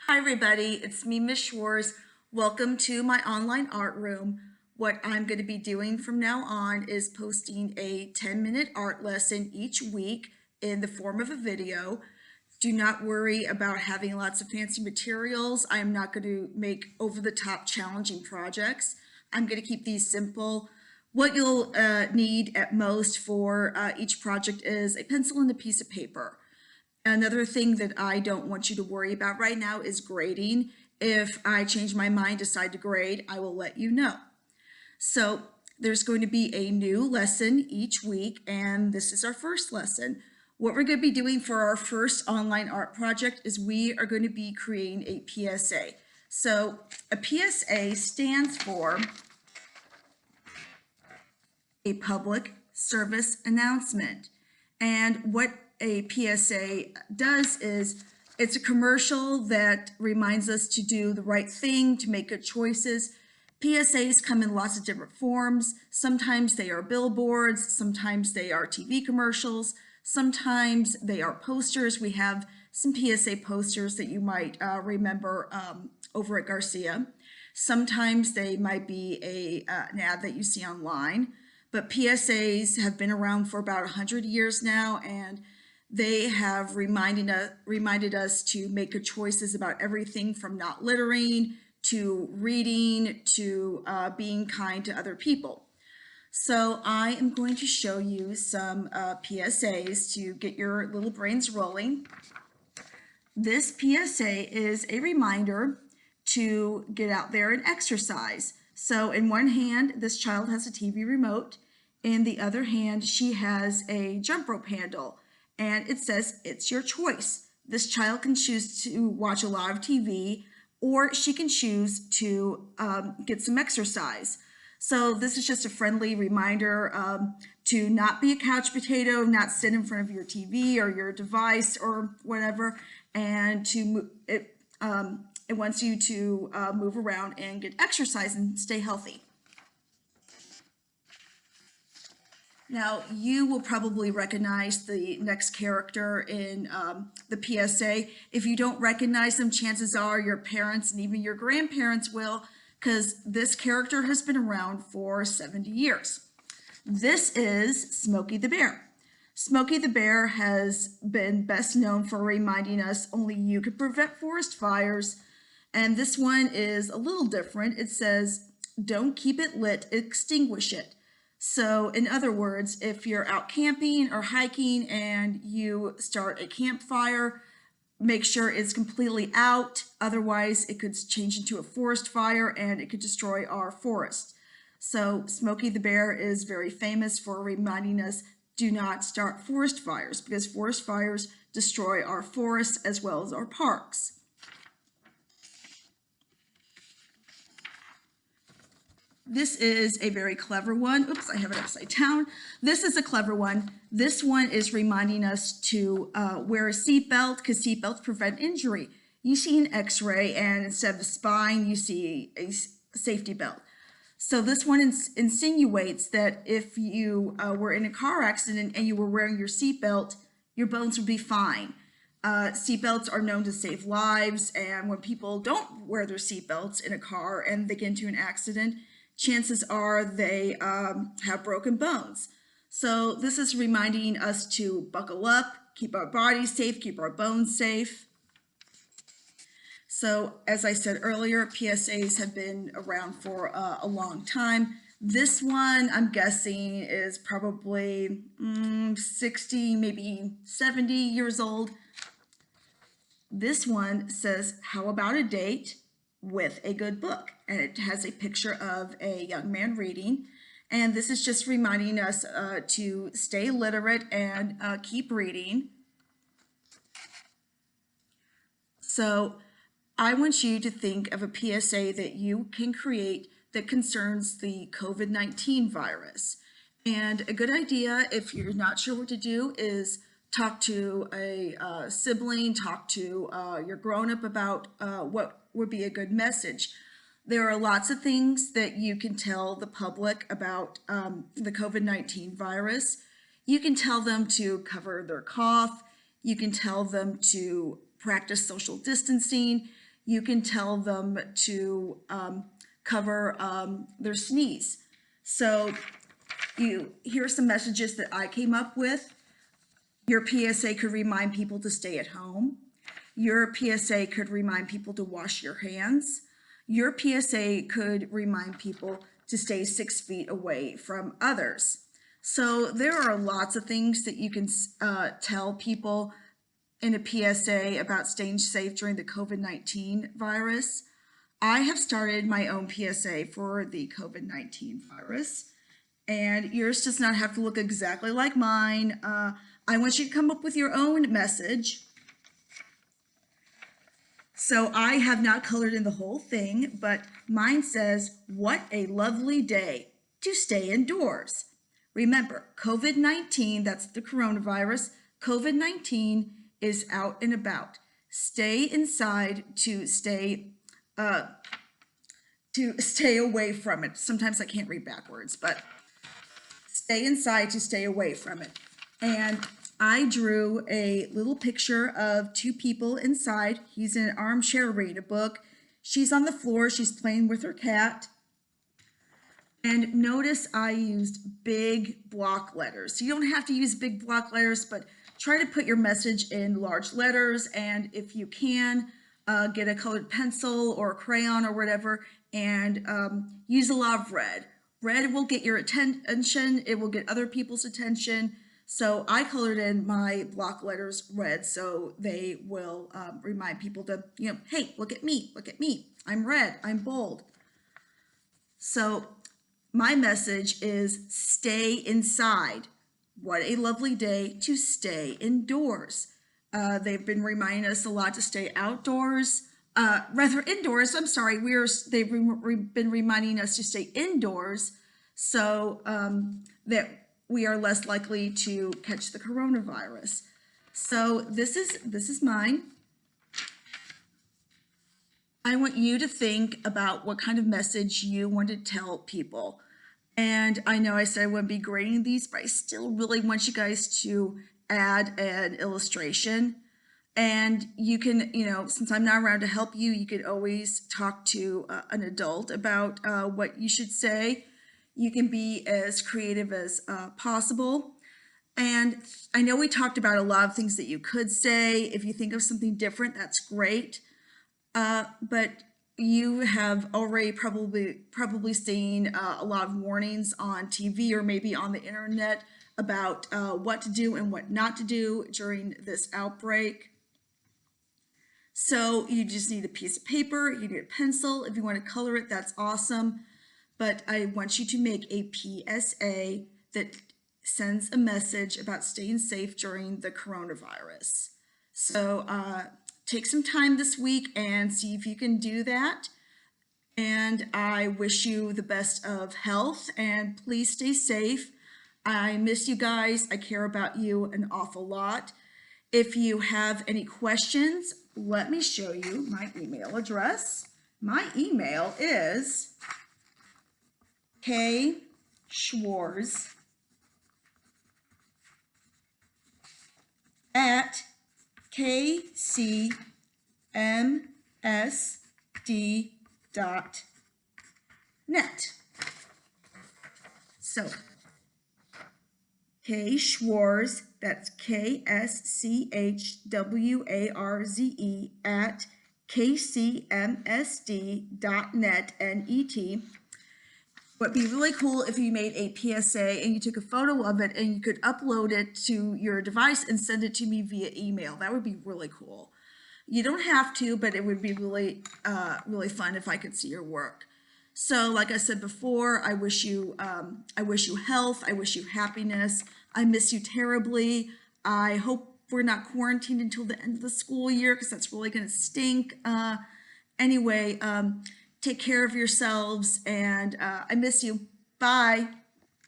Hi everybody, it's me, Miss Schwarze. Welcome to my online art room. What I'm going to be doing from now on is posting a 10-minute art lesson each week in the form of a video. Do not worry about having lots of fancy materials. I am not going to make over-the-top challenging projects. I'm going to keep these simple. What you'll need at most for each project is a pencil and a piece of paper. Another thing that I don't want you to worry about right now is grading. If I change my mind, decide to grade, I will let you know. So there's going to be a new lesson each week, and this is our first lesson. What we're going to be doing for our first online art project is we are going to be creating a PSA. So a PSA stands for a public service announcement. And what a PSA does is it's a commercial that reminds us to do the right thing, to make good choices. PSAs come in lots of different forms. Sometimes they are billboards, sometimes they are TV commercials, sometimes they are posters. We have some PSA posters that you might remember over at Garcia. Sometimes they might be an ad that you see online, but PSAs have been around for about 100 years now, and they have reminded us to make good choices about everything from not littering to reading to being kind to other people. So I am going to show you some PSAs to get your little brains rolling. This PSA is a reminder to get out there and exercise. So in one hand, this child has a TV remote. In the other hand, she has a jump rope handle. And it says it's your choice. This child can choose to watch a lot of TV, or she can choose to get some exercise. So this is just a friendly reminder to not be a couch potato, not sit in front of your TV or your device or whatever, and it wants you to move around and get exercise and stay healthy. Now, you will probably recognize the next character in the PSA. If you don't recognize them, chances are your parents and even your grandparents will, because this character has been around for 70 years. This is Smokey the Bear. Smokey the Bear has been best known for reminding us only you could prevent forest fires. And this one is a little different. It says, don't keep it lit, extinguish it. So in other words, if you're out camping or hiking and you start a campfire, make sure it's completely out. Otherwise, it could change into a forest fire and it could destroy our forest. So Smokey the Bear is very famous for reminding us do not start forest fires, because forest fires destroy our forests as well as our parks. This is a very clever one. Oops, I have it upside down. This is a clever one. This one is reminding us to wear a seatbelt, because seatbelts prevent injury. You see an x-ray, and instead of the spine, you see a safety belt. So this one insinuates that if you were in a car accident and you were wearing your seatbelt, your bones would be fine. Seatbelts are known to save lives, and when people don't wear their seatbelts in a car and they get into an accident, chances are they have broken bones. So this is reminding us to buckle up, keep our bodies safe, keep our bones safe. So as I said earlier, PSAs have been around for a long time. This one, I'm guessing, is probably 60, maybe 70 years old. This one says, how about a date with a good book? And it has a picture of a young man reading. And this is just reminding us to stay literate and keep reading. So I want you to think of a PSA that you can create that concerns the COVID-19 virus. And a good idea, if you're not sure what to do, is talk to a sibling, talk to your grown-up about what would be a good message. There are lots of things that you can tell the public about the COVID-19 virus. You can tell them to cover their cough. You can tell them to practice social distancing. you can tell them to cover their sneeze. So here are some messages that I came up with. Your PSA could remind people to stay at home. Your PSA could remind people to wash your hands. Your PSA could remind people to stay 6 feet away from others. So there are lots of things that you can tell people in a PSA about staying safe during the COVID-19 virus. I have started my own PSA for the COVID-19 virus, and yours does not have to look exactly like mine. I want you to come up with your own message. So I have not colored in the whole thing, but mine says, "What a lovely day to stay indoors." Remember, COVID-19, that's the coronavirus, COVID-19 is out and about. Stay inside to stay away from it. Sometimes I can't read backwards, but stay inside to stay away from it. And I drew a little picture of two people inside. He's in an armchair reading a book. She's on the floor. She's playing with her cat. And notice I used big block letters. You don't have to use big block letters, but try to put your message in large letters. And if you can, get a colored pencil or a crayon or whatever, and use a lot of red. Red will get your attention. It will get other people's attention. So I colored in my block letters red, so they will remind people to, hey, look at me, I'm red, I'm bold. So my message is stay inside. What a lovely day to stay indoors. They've been reminding us a lot to stay outdoors, indoors, I'm sorry, they've been reminding us to stay indoors so that we are less likely to catch the coronavirus. So this is mine. I want you to think about what kind of message you want to tell people. And I know I said I wouldn't be grading these, but I still really want you guys to add an illustration. And you can, since I'm not around to help you, you could always talk to an adult about what you should say. You can be as creative as possible. And I know we talked about a lot of things that you could say. If you think of something different, that's great. But you have already probably seen a lot of warnings on TV or maybe on the internet about what to do and what not to do during this outbreak. So you just need a piece of paper, you need a pencil. If you want to color it, that's awesome. But I want you to make a PSA that sends a message about staying safe during the coronavirus. So take some time this week and see if you can do that. And I wish you the best of health, and please stay safe. I miss you guys. I care about you an awful lot. If you have any questions, let me show you my email address. My email is Schwarze at kcmsd.net. So Schwarze, that's KSCHWARZE at kcmsd.net, N-E-T. What would be really cool if you made a PSA and you took a photo of it and you could upload it to your device and send it to me via email. That would be really cool. You don't have to, but it would be really, really fun if I could see your work. So like I said before, I wish you health. I wish you happiness. I miss you terribly. I hope we're not quarantined until the end of the school year, because that's really going to stink. Anyway, take care of yourselves, and I miss you. Bye.